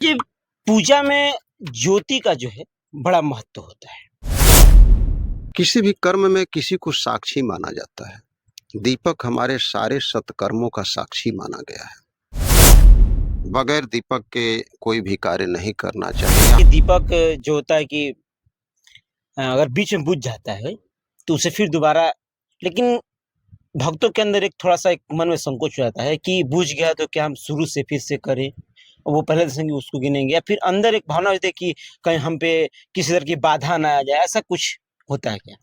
ये पूजा में ज्योति का जो है बड़ा महत्व होता है। किसी भी कर्म में किसी को साक्षी माना जाता है। दीपक हमारे सारे सत्कर्मों का साक्षी माना गया है। बगैर दीपक के कोई भी कार्य नहीं करना चाहिए। ये दीपक जो होता है कि अगर बीच में बुझ जाता है तो उसे फिर दोबारा, लेकिन भक्तों के अंदर एक थोड़ा-सा एक मन में संकोच हो जाता है कि बुझ गया तो क्या हम शुरू से फिर से करें? और वो पहले से ही उसको गिनेंगे, या फिर अंदर एक भावना होती है कि कहीं हम पे किसी तरह की बाधा ना आ जाए, ऐसा कुछ होता है क्या?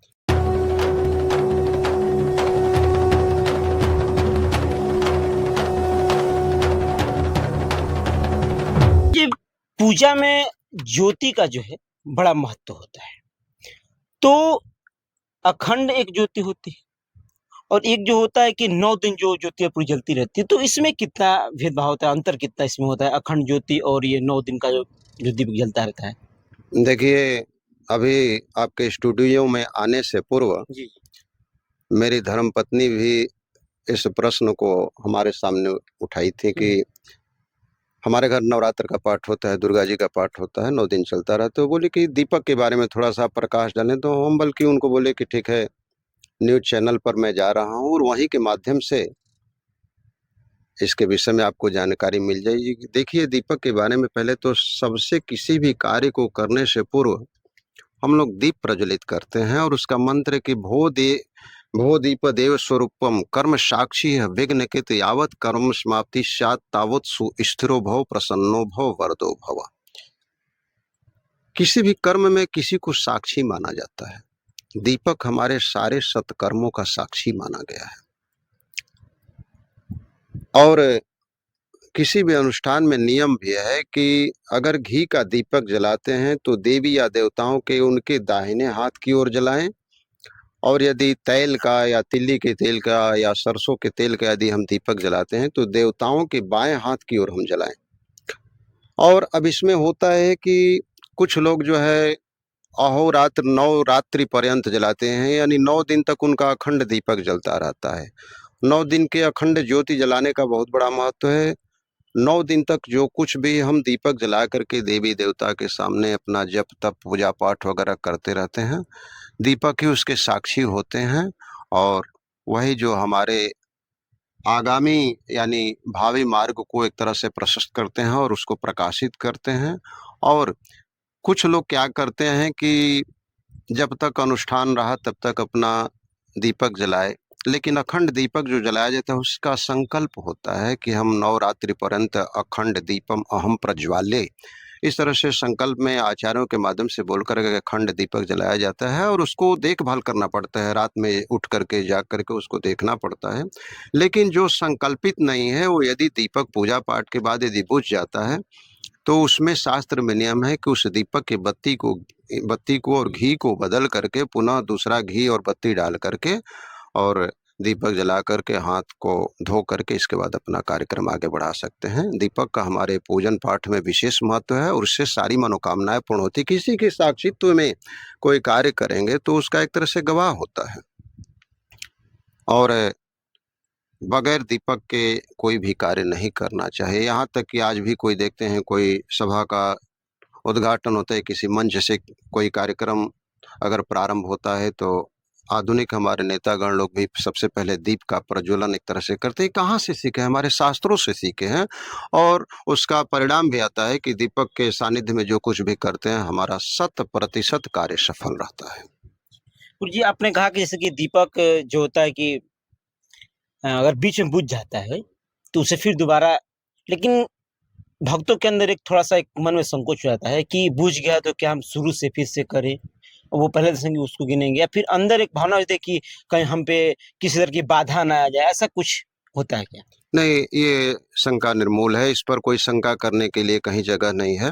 ये पूजा में ज्योति का जो है बड़ा महत्व होता है। तो अखंड एक ज्योति होती है और एक जो होता है कि 9 दिन जो ज्योतियाँ पूरी जलती रहती है, तो इसमें कितना भेदभाव होता है, अंतर कितना इसमें होता है अखंड ज्योति और ये 9 दिन का जो दीप जलता रहता है? देखिए, अभी आपके स्टूडियो में आने से पूर्व जी। मेरी धर्मपत्नी भी इस प्रश्न को हमारे सामने उठाई थी कि हमारे घर नवरात्र का पाठ होता है, दुर्गा जी का पाठ होता है, 9 दिन चलता रहता है। तो बोली कि दीपक के बारे में थोड़ा-सा प्रकाश डालें, तो हम बल्कि उनको बोले कि ठीक है, न्यूज़ चैनल पर मैं जा रहा हूँ और वहीं के माध्यम से इसके विषय में आपको जानकारी मिल जाएगी। देखिए, दीपक के बारे में पहले तो सबसे किसी भी कार्य को करने से पूर्व हम लोग दीप प्रज्वलित करते हैं और उसका मंत्र है कि भो दीपदेव स्वरूपम कर्म साक्षी है विघ्नकृत यावत कर्म समाप्ति स्यात् तावत् सुस्थिरो भव प्रसन्नो भव वरदो भव। किसी भी कर्म में किसी को साक्षी माना जाता है। दीपक हमारे सारे सत्कर्मों का साक्षी माना गया है। और किसी भी अनुष्ठान में नियम भी है कि अगर घी का दीपक जलाते हैं तो देवी या देवताओं के उनके दाहिने हाथ की ओर जलाएं, और यदि तेल का या तिल्ली के तेल का या सरसों के तेल का यदि हम दीपक जलाते हैं तो देवताओं के बाएं हाथ की ओर हम जलाएं। और अब इसमें होता है कि कुछ लोग जो है अहोरात्र 9 रात्रि पर्यंत जलाते हैं, यानी 9 दिन तक उनका अखंड दीपक जलता रहता है। 9 दिन के अखंड ज्योति जलाने का बहुत बड़ा महत्व है। 9 दिन तक जो कुछ भी हम दीपक जला करके देवी देवता के सामने अपना जप तप पूजा पाठ वगैरह करते रहते हैं, दीपक ही उसके साक्षी होते हैं और वही जो हमारे आगामी यानी भावी मार्ग को एक तरह से प्रशस्त करते हैं और उसको प्रकाशित करते हैं। और कुछ लोग क्या करते हैं कि जब तक अनुष्ठान रहा तब तक अपना दीपक जलाए, लेकिन अखंड दीपक जो जलाया जाता है उसका संकल्प होता है कि हम नवरात्रि पर्यंत अखंड दीपम अहम प्रज्वाल्य, इस तरह से संकल्प में आचार्यों के माध्यम से बोलकर के अखंड दीपक जलाया जाता है और उसको देखभाल करना पड़ता है, रात में उठ करके जाग करके उसको देखना पड़ता है। लेकिन जो संकल्पित नहीं है वो यदि दीपक पूजा पाठ के बाद यदि बुझ जाता है तो उसमें शास्त्र में नियम है कि उस दीपक की बत्ती को और घी को बदल करके पुनः दूसरा घी और बत्ती डाल करके और दीपक जला करके हाथ को धो करके इसके बाद अपना कार्यक्रम आगे बढ़ा सकते हैं। दीपक का हमारे पूजन पाठ में विशेष महत्व है और उससे सारी मनोकामनाएं पूर्ण होती। किसी के साक्षित्व में कोई कार्य करेंगे तो उसका एक तरह से गवाह होता है। और बगैर दीपक के कोई भी कार्य नहीं करना चाहिए। यहाँ तक कि आज भी कोई देखते हैं, कोई सभा का उद्घाटन होता है, किसी मंच से कोई कार्यक्रम अगर प्रारंभ होता है तो आधुनिक हमारे नेतागण लोग भी सबसे पहले दीप का प्रज्वलन एक तरह से करते हैं। कहाँ से सीखे? हमारे शास्त्रों से सीखे हैं और उसका परिणाम भी आता है कि दीपक के सानिध्य में जो कुछ भी करते हैं हमारा 100% कार्य सफल रहता है। गुरु जी, आपने कहा कि जैसे कि दीपक जो होता है कि अगर बीच में बुझ जाता है तो उसे फिर दोबारा, लेकिन भक्तों के अंदर एक थोड़ा-सा एक मन में संकोच हो जाता है कि बुझ गया तो क्या हम शुरू से फिर से करें? और वो पहले से ही उसको गिनेंगे, या फिर अंदर एक भावना होती है कि कहीं हम पे किसी तरह की बाधा ना आ जाए, ऐसा कुछ होता है क्या? नहीं, ये शंका निर्मूल है, इस पर कोई शंका करने के लिए कहीं जगह नहीं है।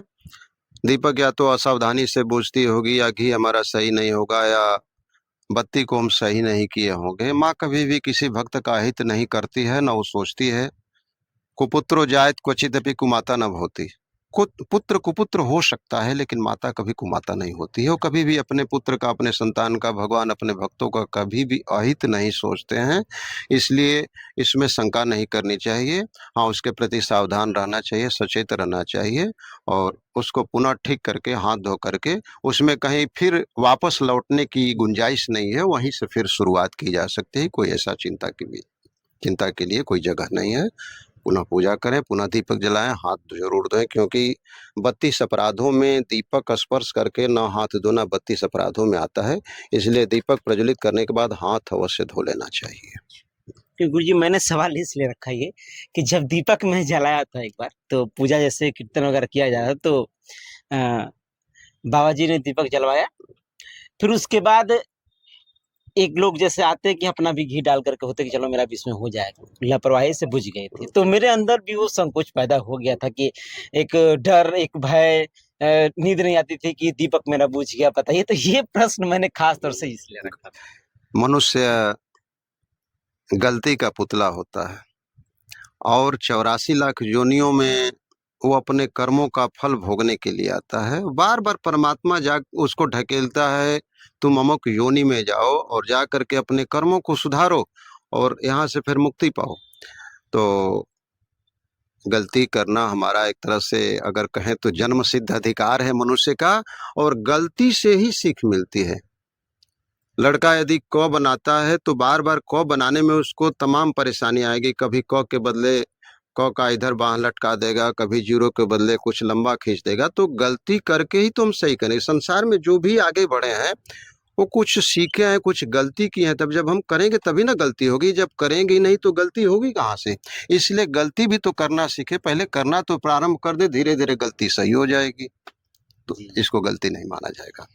दीपक या तो असावधानी से बुझती होगी या घी हमारा सही नहीं होगा या बत्ती को हम सही नहीं किए होंगे। माँ कभी भी किसी भक्त का हित नहीं करती है, न वो सोचती है। कुपुत्रो जायत क्वचिदपि कुमाता न भवति। पुत्र कुपुत्र हो सकता है, लेकिन माता कभी कुमाता नहीं होती है। और कभी भी अपने पुत्र का, अपने संतान का, भगवान अपने भक्तों का कभी भी अहित नहीं सोचते हैं, इसलिए इसमें शंका नहीं करनी चाहिए। हाँ, उसके प्रति सावधान रहना चाहिए, सचेत रहना चाहिए, और उसको पुनः ठीक करके, हाथ धो करके, उसमें कहीं फिर वापस लौटने की गुंजाइश नहीं है, वहीं से फिर शुरुआत की जा सकती है। कोई ऐसा चिंता के लिए कोई जगह नहीं है। पुनः पूजा करें, पुनः दीपक जलाएं, हाथ जरूर धोएं, क्योंकि 32 अपराधों में दीपक स्पर्श करके न हाथ धोना 32 अपराधों में आता है। इसलिए दीपक प्रज्वलित करने के बाद हाथ अवश्य धो लेना चाहिए। कि गुरुजी मैंने सवाल इसलिए रखा ये कि जब दीपक मैं जलाया था एक बार, तो पूजा जैसे कीर्तन वगैरह किया जा रहा था, तो बाबा जी ने दीपक जलवाया। फिर उसके बाद एक लोग जैसे आते कि अपना भी घी डाल करके होते कि चलो मेरा भी इसमें हो जाएगा, लापरवाही से बुझ गए थे। तो मेरे अंदर भी वो संकोच पैदा हो गया था कि एक डर, एक भय, नींद नहीं आती थी कि दीपक मेरा बुझ गया, पता ये। तो ये प्रश्न मैंने खास तौर से इसलिए रखा था। मनुष्य गलती का पुतला होता है, और 84 लाख योनियों में वो अपने कर्मों का फल भोगने के लिए आता है। बार बार परमात्मा उसको ढकेलता है, तुम अमुक योनि में जाओ और जा करके अपने कर्मों को सुधारो और यहाँ से फिर मुक्ति पाओ। तो गलती करना हमारा एक तरह से अगर कहें तो जन्म सिद्ध अधिकार है मनुष्य का, और गलती से ही सीख मिलती है। लड़का यदि क बनाता है तो बार बार क बनाने में उसको तमाम परेशानी आएगी। कभी क के बदले क का इधर बांह लटका देगा, कभी जीरो के बदले कुछ लंबा खींच देगा। तो गलती करके ही तुम सही करें। संसार में जो भी आगे बढ़े हैं वो कुछ सीखे हैं, कुछ गलती की है। तब जब हम करेंगे तभी ना गलती होगी, जब करेंगे नहीं तो गलती होगी कहाँ से। इसलिए गलती भी तो करना सीखे, पहले करना तो प्रारंभ कर दे, धीरे धीरे गलती सही हो जाएगी। तो इसको गलती नहीं माना जाएगा।